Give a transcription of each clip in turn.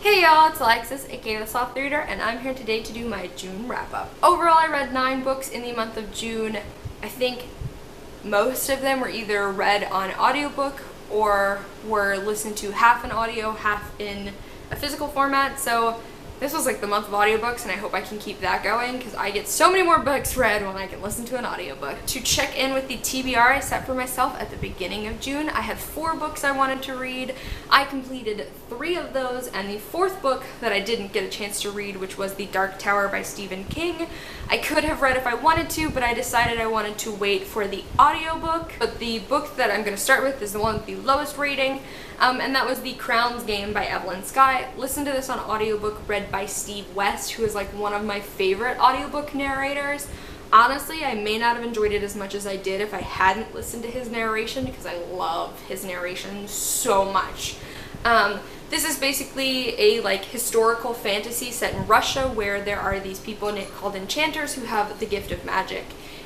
Hey y'all, it's Alexis, aka The Soft Reader, and I'm here today to do my June wrap-up. Overall, I read 9 books in the month of June. I think most of them were either read on audiobook or were listened to half in audio, half in a physical format, so this was like the month of audiobooks, and I hope I can keep that going because I get so many more books read when I can listen to an audiobook. To check in with the TBR I set for myself at the beginning of June, I had 4 books I wanted to read. I completed 3 of those, and the 4th book that I didn't get a chance to read, which was The Dark Tower by Stephen King, I could have read if I wanted to, but I decided I wanted to wait for the audiobook. But the book that I'm going to start with is the one with the lowest rating, and that was The Crown's Game by Evelyn Skye. Listen to this on audiobook read by Steve West, who is like one of my favorite audiobook narrators. Honestly, I may not have enjoyed it as much as I did if I hadn't listened to his narration, because I love his narration so much. This is basically a like historical fantasy set in Russia where there are these people called enchanters who have the gift of magic,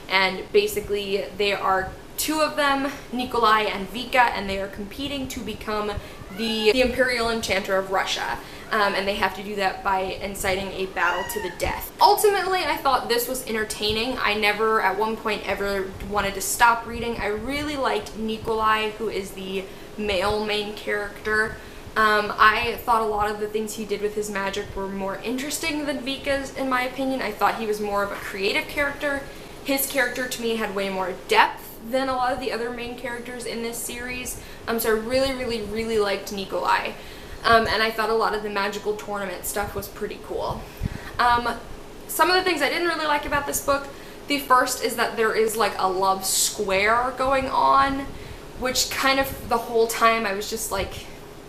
and basically they are 2 of them, Nikolai and Vika, and they are competing to become the Imperial Enchanter of Russia. And they have to do that by inciting a battle to the death. Ultimately, I thought this was entertaining. I never at one point ever wanted to stop reading. I really liked Nikolai, who is the male main character. I thought a lot of the things he did with his magic were more interesting than Vika's, in my opinion. I thought he was more of a creative character. His character, to me, had way more depth than a lot of the other main characters in this series. So I really liked Nikolai. And I thought a lot of the magical tournament stuff was pretty cool. Some of the things I didn't really like about this book, the first is that there is like a love square going on, which kind of the whole time I was just like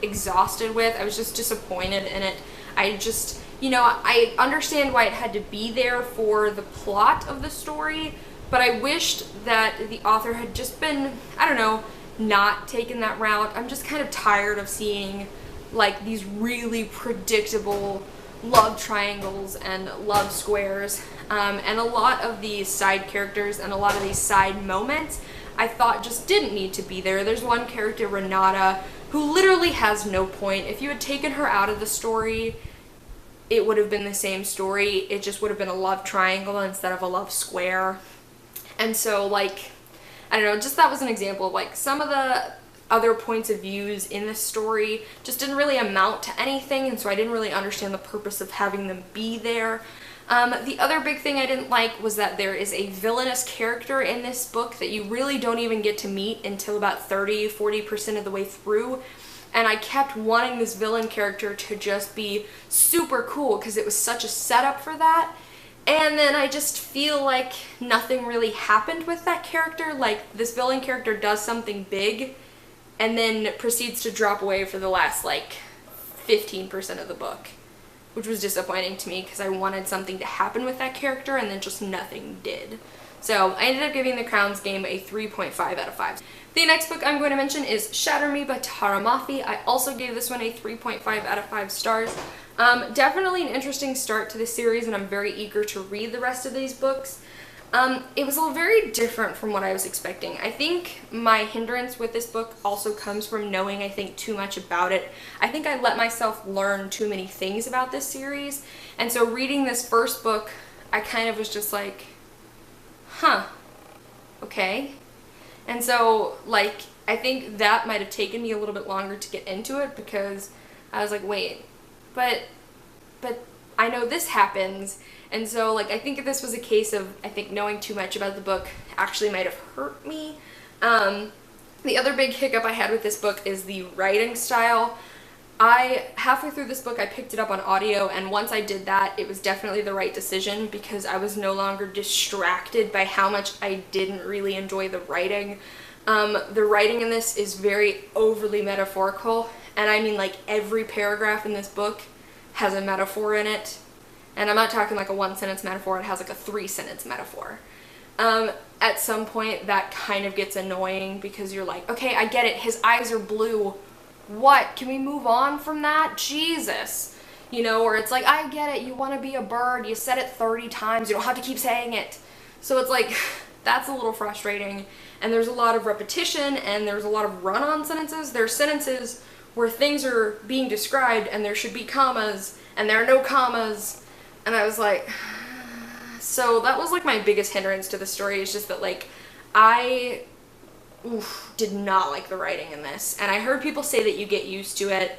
exhausted with. I was just disappointed in it. I just, I understand why it had to be there for the plot of the story, but I wished that the author had just been, I don't know, not taken that route. I'm just kind of tired of seeing like these really predictable love triangles and love squares, and a lot of these side characters and a lot of these side moments I thought just didn't need to be there. There's one character, Renata, who literally has no point. If you had taken her out of the story, it would have been the same story. It just would have been a love triangle instead of a love square. And so, like, I don't know, just that was an example of, like, some of the other points of views in this story just didn't really amount to anything, and so I didn't really understand the purpose of having them be there. The other big thing I didn't like was that there is a villainous character in this book that you really don't even get to meet until about 30-40% of the way through, and I kept wanting this villain character to just be super cool because it was such a setup for that. And then I just feel like nothing really happened with that character. Like, this villain character does something big and then proceeds to drop away for the last, like, 15% of the book, which was disappointing to me because I wanted something to happen with that character and then just nothing did. So I ended up giving The Crown's Game a 3.5 out of 5. The next book I'm going to mention is Shatter Me by Tara Mafi. I also gave this one a 3.5 out of 5 stars. Definitely an interesting start to the series, and I'm very eager to read the rest of these books. It was very different from what I was expecting. I think my hindrance with this book also comes from knowing, I think, too much about it. I think I let myself learn too many things about this series, and so reading this first book, I kind of was just like, huh, okay. And so, like, I think that might have taken me a little bit longer to get into it because I was like, wait, but I know this happens. And so, like, I think this was a case of, I think, knowing too much about the book actually might have hurt me. The other big hiccup I had with this book is the writing style. Halfway through this book, I picked it up on audio, and once I did that, it was definitely the right decision because I was no longer distracted by how much I didn't really enjoy the writing. The writing in this is very overly metaphorical, and I mean, like, every paragraph in this book has a metaphor in it. And I'm not talking like a 1-sentence metaphor, it has like a 3-sentence metaphor. At some point that kind of gets annoying because you're like, okay, I get it, his eyes are blue. What? Can we move on from that? Jesus. Or it's like, I get it, you want to be a bird, you said it 30 times, you don't have to keep saying it. So it's like, that's a little frustrating. And there's a lot of repetition and there's a lot of run-on sentences. There's sentences where things are being described and there should be commas and there are no commas, and I was like, so that was like my biggest hindrance to the story, is just that like I did not like the writing in this, and I heard people say that you get used to it.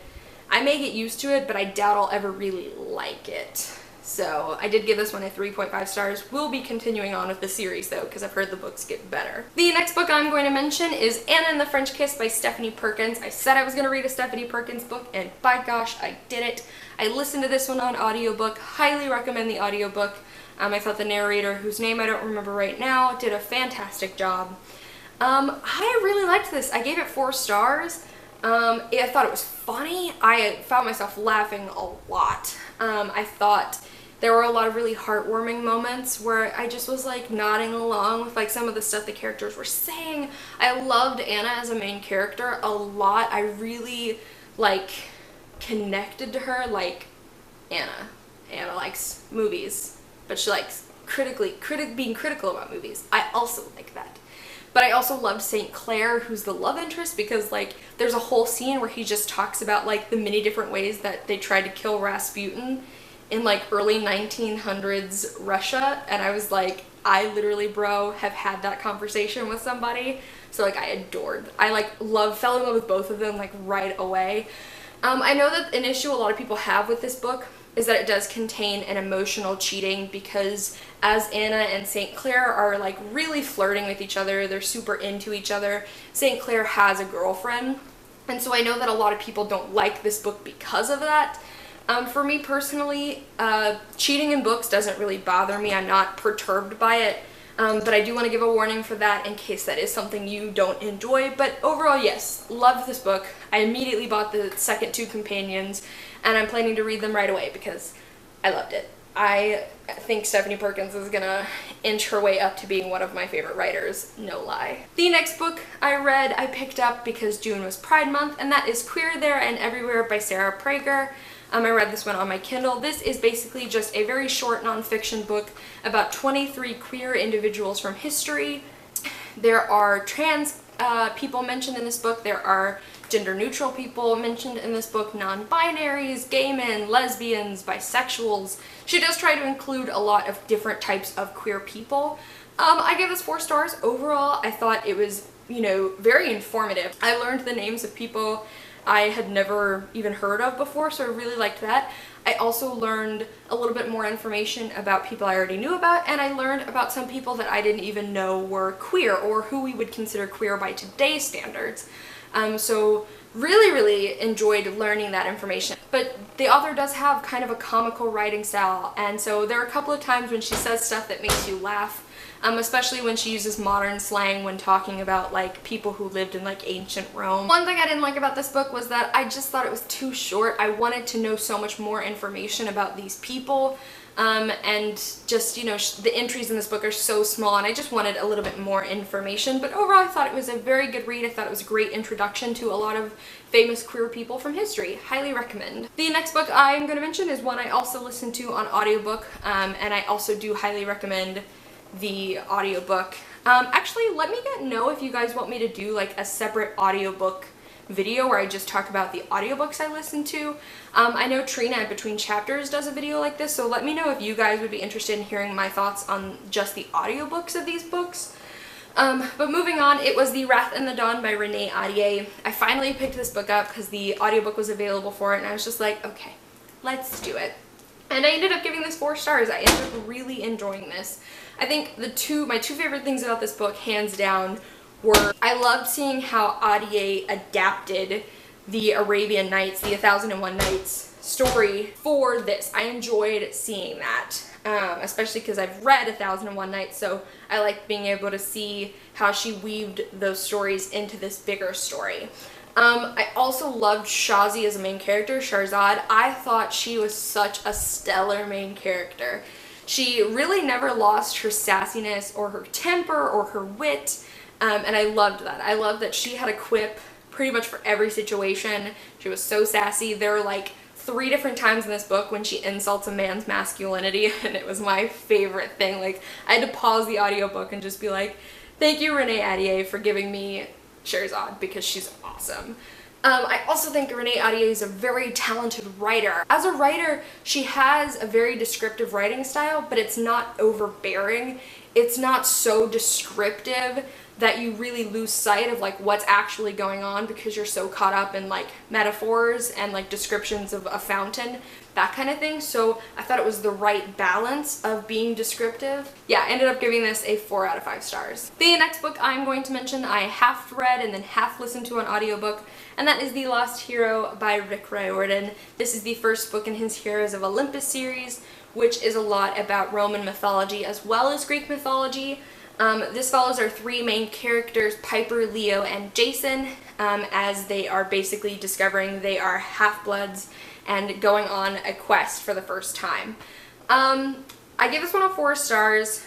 I may get used to it, but I doubt I'll ever really like it. So I did give this one a 3.5 stars. We'll be continuing on with the series though, because I've heard the books get better. The next book I'm going to mention is Anna and the French Kiss by Stephanie Perkins. I said I was going to read a Stephanie Perkins book, and by gosh, I did it. I listened to this one on audiobook. Highly recommend the audiobook. I thought the narrator, whose name I don't remember right now, did a fantastic job. I really liked this. I gave it 4 stars. I thought it was funny. I found myself laughing a lot. I thought there were a lot of really heartwarming moments where I just was like nodding along with like some of the stuff the characters were saying. I loved Anna as a main character a lot. I really like connected to her. Like Anna likes movies, but she likes being critical about movies. I also like that. But I also loved St. Clair, who's the love interest, because like there's a whole scene where he just talks about like the many different ways that they tried to kill Rasputin in like early 1900s Russia, and I was like, I literally, bro, have had that conversation with somebody. So like I like fell in love with both of them like right away. I know that an issue a lot of people have with this book is that it does contain an emotional cheating, because as Anna and St. Clair are like really flirting with each other, they're super into each other, St. Clair has a girlfriend, and so I know that a lot of people don't like this book because of that. For me personally, cheating in books doesn't really bother me. I'm not perturbed by it, but I do want to give a warning for that in case that is something you don't enjoy. But overall, yes, loved this book. I immediately bought the second 2 companions, and I'm planning to read them right away because I loved it. I think Stephanie Perkins is gonna inch her way up to being one of my favorite writers, no lie. The next book I picked up because June was Pride Month, and that is Queer There and Everywhere by Sarah Prager. I read this one on my Kindle. This is basically just a very short nonfiction book about 23 queer individuals from history. There are trans people mentioned in this book. There are gender-neutral people mentioned in this book, non-binaries, gay men, lesbians, bisexuals. She does try to include a lot of different types of queer people. I gave this 4 stars. Overall, I thought it was, very informative. I learned the names of people I had never even heard of before, so I really liked that. I also learned a little bit more information about people I already knew about, and I learned about some people that I didn't even know were queer, or who we would consider queer by today's standards. So really enjoyed learning that information. But the author does have kind of a comical writing style, and so there are a couple of times when she says stuff that makes you laugh. Especially when she uses modern slang when talking about like people who lived in like ancient Rome. One thing I didn't like about this book was that I just thought it was too short. I wanted to know so much more information about these people, and just, the entries in this book are so small, and I just wanted a little bit more information. But overall, I thought it was a very good read. I thought it was a great introduction to a lot of famous queer people from history. Highly recommend. The next book I'm going to mention is one I also listened to on audiobook, and I also do highly recommend the audiobook. Actually, let me know if you guys want me to do like a separate audiobook video where I just talk about the audiobooks I listen to. I know Trina at Between Chapters does a video like this, so let me know if you guys would be interested in hearing my thoughts on just the audiobooks of these books. But moving on, it was The Wrath and the Dawn by Renee Ahdieh. I finally picked this book up because the audiobook was available for it, and I was just like, okay, let's do it. And I ended up giving this 4 stars. I ended up really enjoying this. I think my two favorite things about this book, hands down, were I loved seeing how Ahdieh adapted the Arabian Nights, the 1001 Nights story for this. I enjoyed seeing that, especially because I've read 1001 Nights, so I like being able to see how she weaved those stories into this bigger story. I also loved Shazi as a main character, Shahrazad. I thought she was such a stellar main character. She really never lost her sassiness or her temper or her wit, and I loved that. I loved that she had a quip pretty much for every situation. She was so sassy. There were like 3 different times in this book when she insults a man's masculinity, and it was my favorite thing. Like, I had to pause the audiobook and just be like, thank you, Renee Ahdieh, for giving me Shahrazad, because she's awesome. I also think Renee Ahdieh is a very talented writer. As a writer, she has a very descriptive writing style, but it's not overbearing. It's not so descriptive that you really lose sight of like what's actually going on because you're so caught up in like metaphors and like descriptions of a fountain, that kind of thing. So I thought it was the right balance of being descriptive. Yeah, I ended up giving this a 4 out of 5 stars. The next book I'm going to mention I half read and then half listened to an audiobook, and that is The Lost Hero by Rick Riordan. This is the first book in his Heroes of Olympus series, which is a lot about Roman mythology as well as Greek mythology. This follows our 3 main characters, Piper, Leo, and Jason, as they are basically discovering they are half-bloods and going on a quest for the first time. I give this one a 4 stars.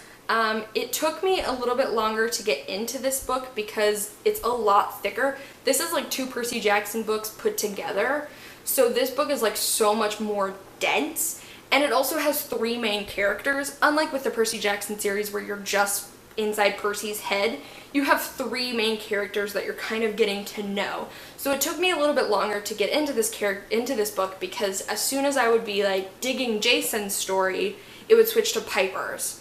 It took me a little bit longer to get into this book because it's a lot thicker. This is like 2 Percy Jackson books put together, so this book is like so much more dense, and it also has 3 main characters. Unlike with the Percy Jackson series where you're just inside Percy's head, you have 3 main characters that you're kind of getting to know. So it took me a little bit longer to get into this book because as soon as I would be like digging Jason's story, it would switch to Piper's.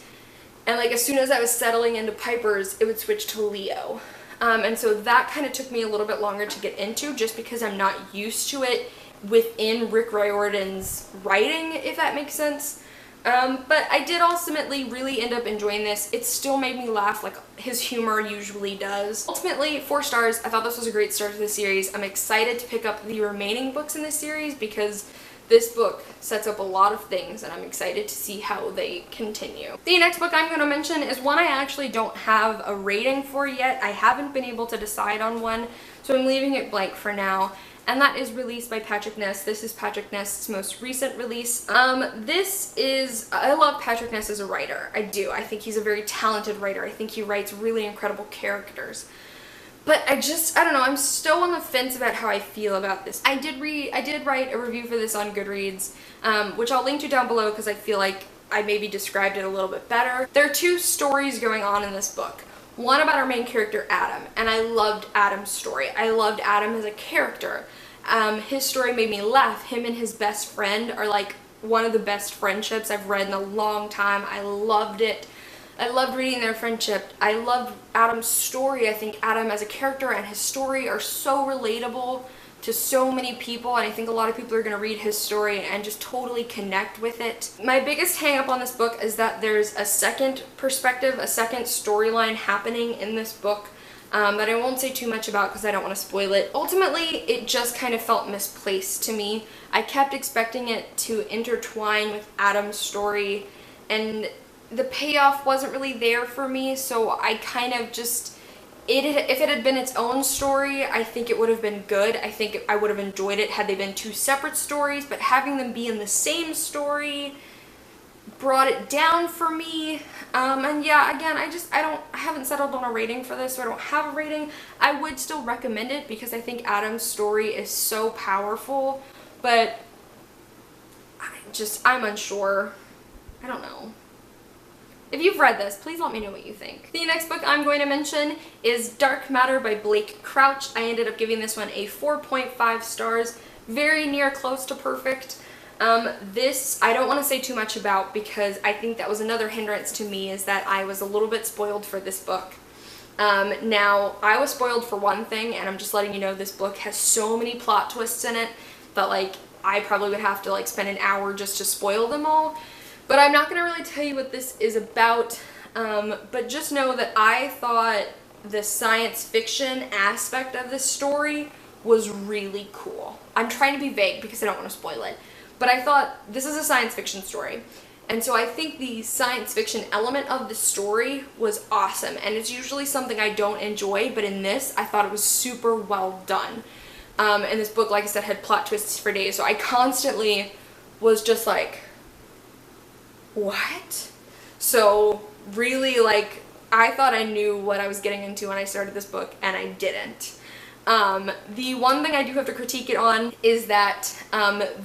And like as soon as I was settling into Piper's, it would switch to Leo. And so that kind of took me a little bit longer to get into just because I'm not used to it within Rick Riordan's writing, if that makes sense. But I did ultimately really end up enjoying this. It still made me laugh like his humor usually does. Ultimately, 4 stars. I thought this was a great start to the series. I'm excited to pick up the remaining books in this series because this book sets up a lot of things and I'm excited to see how they continue. The next book I'm going to mention is one I actually don't have a rating for yet. I haven't been able to decide on one, so I'm leaving it blank for now. And that is released by Patrick Ness. This is Patrick Ness's most recent release. I love Patrick Ness as a writer. I do. I think he's a very talented writer. I think he writes really incredible characters. But I don't know, I'm still on the fence about how I feel about this. I did write a review for this on Goodreads, which I'll link to down below because I feel like I maybe described it a little bit better. There are 2 stories going on in this book. One about our main character, Adam, and I loved Adam's story. I loved Adam as a character. His story made me laugh. Him and his best friend are like one of the best friendships I've read in a long time. I loved it. I loved reading their friendship. I loved Adam's story. I think Adam as a character and his story are so relatable to so many people, and I think a lot of people are going to read his story and just totally connect with it. My biggest hang up on this book is that there's a second perspective, a second storyline happening in this book that I won't say too much about because I don't want to spoil it. Ultimately, it just kind of felt misplaced to me. I kept expecting it to intertwine with Adam's story, and the payoff wasn't really there for me, so I kind of just... If it had been its own story, I think it would have been good. I think I would have enjoyed it had they been 2 separate stories, but having them be in the same story brought it down for me. And yeah, again, I haven't settled on a rating for this, so I don't have a rating. I would still recommend it because I think Adam's story is so powerful, but I'm unsure. I don't know. If you've read this, please let me know what you think. The next book I'm going to mention is Dark Matter by Blake Crouch. I ended up giving this one a 4.5 stars, very near close to perfect. This I don't want to say too much about because I think that was another hindrance to me, is that I was a little bit spoiled for this book. Now, I was spoiled for one thing, and I'm just letting you know this book has so many plot twists in it that like I probably would have to like spend an hour just to spoil them all. But I'm not going to really tell you what this is about, but just know that I thought the science fiction aspect of this story was really cool. I'm trying to be vague because I don't want to spoil it, but I thought this is a science fiction story. And so I think the science fiction element of the story was awesome, and it's usually something I don't enjoy, but in this, I thought it was super well done. And this book, like I said, had plot twists for days, so I constantly was just like, what? So really, like, I thought I knew what I was getting into when I started this book, and I didn't. The one thing I do have to critique it on is that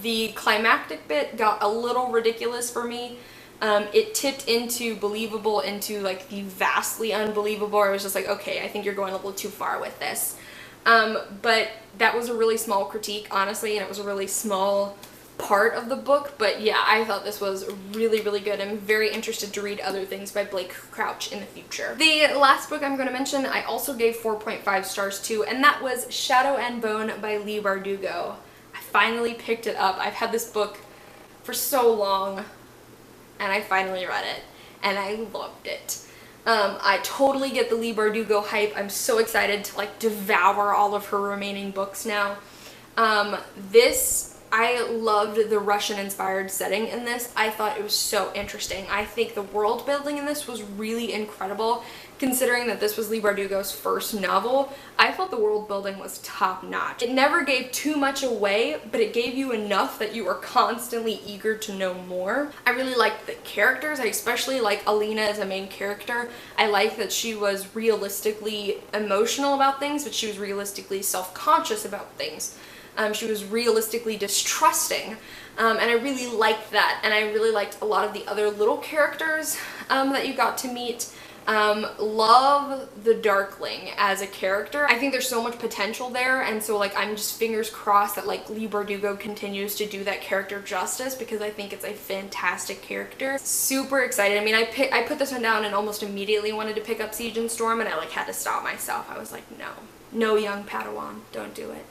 the climactic bit got a little ridiculous for me. It tipped into believable into like the vastly unbelievable. I was just like, okay, I think you're going a little too far with this. But that was a really small critique, honestly, and it was a really small part of the book. But yeah, I thought this was really, really good. I'm very interested to read other things by Blake Crouch in the future. The last book I'm going to mention, I also gave 4.5 stars to, and that was Shadow and Bone by Leigh Bardugo. I finally picked it up. I've had this book for so long, and I finally read it, and I loved it. I totally get the Leigh Bardugo hype. I'm so excited to like devour all of her remaining books now. I loved the Russian-inspired setting in this. I thought it was so interesting. I think the world building in this was really incredible, considering that this was Leigh Bardugo's first novel. I thought the world building was top-notch. It never gave too much away, but it gave you enough that you were constantly eager to know more. I really liked the characters. I especially like Alina as a main character. I like that she was realistically emotional about things, but she was realistically self-conscious about things. She was realistically distrusting, and I really liked that, and I really liked a lot of the other little characters that you got to meet. Love the Darkling as a character. I think there's so much potential there, and so like I'm just fingers crossed that like Leigh Bardugo continues to do that character justice, because I think it's a fantastic character. Super excited. I mean, I put this one down and almost immediately wanted to pick up Siege and Storm, and I like had to stop myself. I was like, no young Padawan, don't do it.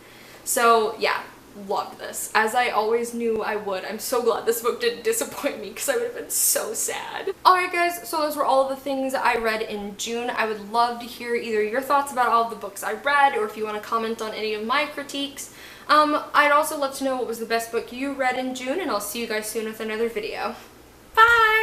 So yeah, loved this, as I always knew I would. I'm so glad this book didn't disappoint me, because I would have been so sad. Alright guys, so those were all of the things I read in June. I would love to hear either your thoughts about all of the books I read, or if you want to comment on any of my critiques. I'd also love to know what was the best book you read in June, and I'll see you guys soon with another video. Bye!